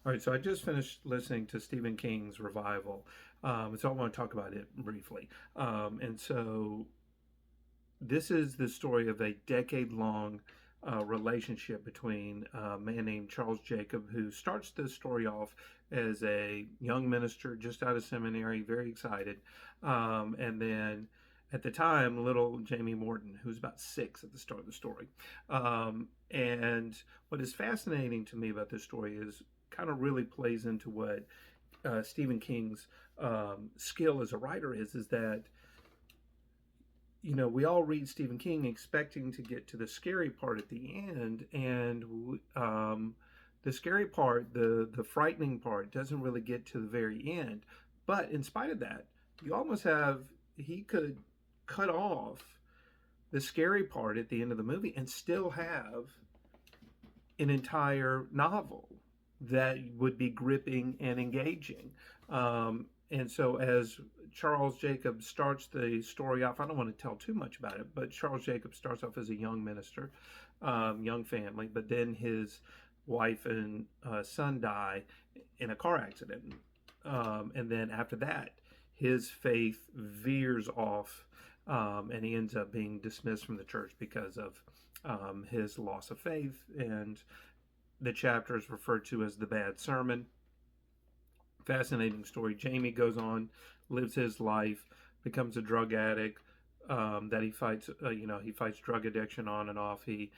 All right, so I just finished listening to Stephen King's Revival, so I want to talk about it briefly. And so this is the story of a decade-long relationship between a man named Charles Jacob, who starts this story off as a young minister just out of seminary, very excited, and then at the time, little Jamie Morton, who's about 6 at the start of the story. And what is fascinating to me about this story is kind of really plays into what Stephen King's skill as a writer is that we all read Stephen King expecting to get to the scary part at the end, and the scary part, the frightening part, doesn't really get to the very end. But in spite of that, you almost have he could cut off the scary part at the end of the movie and still have an entire novel that would be gripping and engaging. And so, as Charles Jacob starts the story off, I don't want to tell too much about it, but Charles Jacob starts off as a young minister, young family, but then his wife and son die in a car accident. And then after that, his faith veers off, and he ends up being dismissed from the church because of his loss of faith. And the chapter is referred to as the bad sermon. Fascinating story. Jamie goes on, lives his life, becomes a drug addict. That he fights, he fights drug addiction on and off. He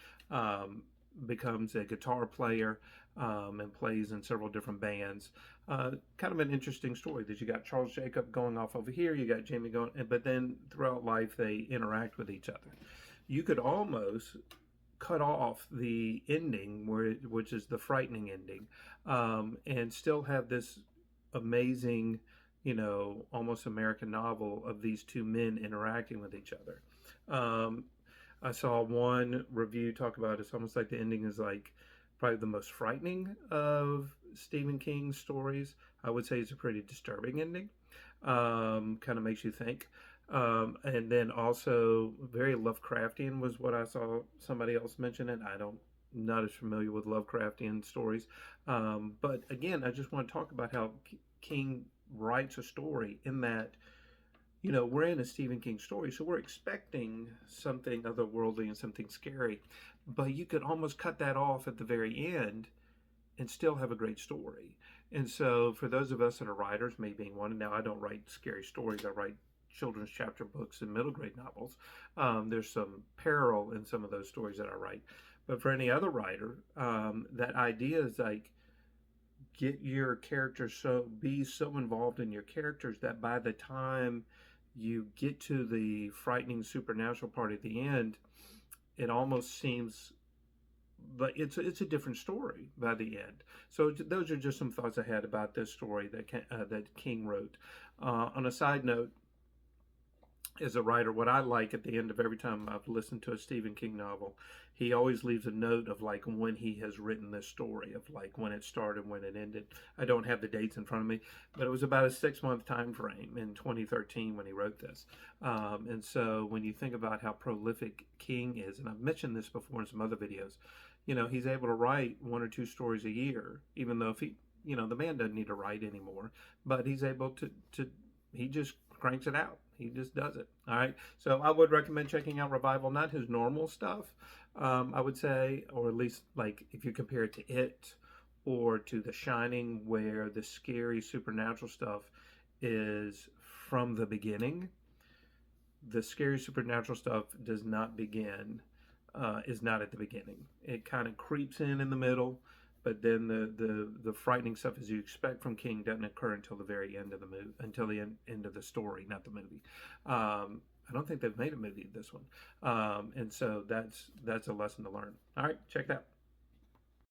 becomes a guitar player and plays in several different bands. Kind of an interesting story that you got Charles Jacob going off over here, you got Jamie going, but then throughout life they interact with each other. You could almost cut off the ending, which is the frightening ending, and still have this amazing, almost American novel of these two men interacting with each other. I saw one review talk about it's almost like the ending is like probably the most frightening of Stephen King's stories. I would say it's a pretty disturbing ending. Kind of makes you think. And then also very Lovecraftian was what I saw somebody else mention it. I don't not as familiar with Lovecraftian stories. But again, I just want to talk about how King writes a story in that, we're in a Stephen King story, so we're expecting something otherworldly and something scary. But you could almost cut that off at the very end and still have a great story. And so for those of us that are writers, me being one, now I don't write scary stories, I write children's chapter books and middle grade novels. There's some peril in some of those stories that I write. But for any other writer, that idea is like get your characters be so involved in your characters that by the time you get to the frightening supernatural part at the end, it almost seems but it's a different story by the end. So those are just some thoughts I had about this story that King wrote. On a side note, as a writer, what I like at the end of every time I've listened to a Stephen King novel, he always leaves a note of like when he has written this story, of like when it started, when it ended. I don't have the dates in front of me, but it was about a 6-month time frame in 2013 when he wrote this. And so when you think about how prolific King is, and I've mentioned this before in some other videos, he's able to write 1 or 2 stories a year, even though if the man doesn't need to write anymore, but he's able to he just cranks it out. He just does it. All right. So I would recommend checking out Revival, not his normal stuff, I would say, or at least like if you compare it to It or to The Shining, where the scary supernatural stuff is from the beginning. The scary supernatural stuff does not begin, is not at the beginning. It kind of creeps in the middle, but then the frightening stuff as you expect from King doesn't occur until the very end of the movie, until the end of the story, not the movie. I don't think they've made a movie of this one, and so that's a lesson to learn. All right, check that.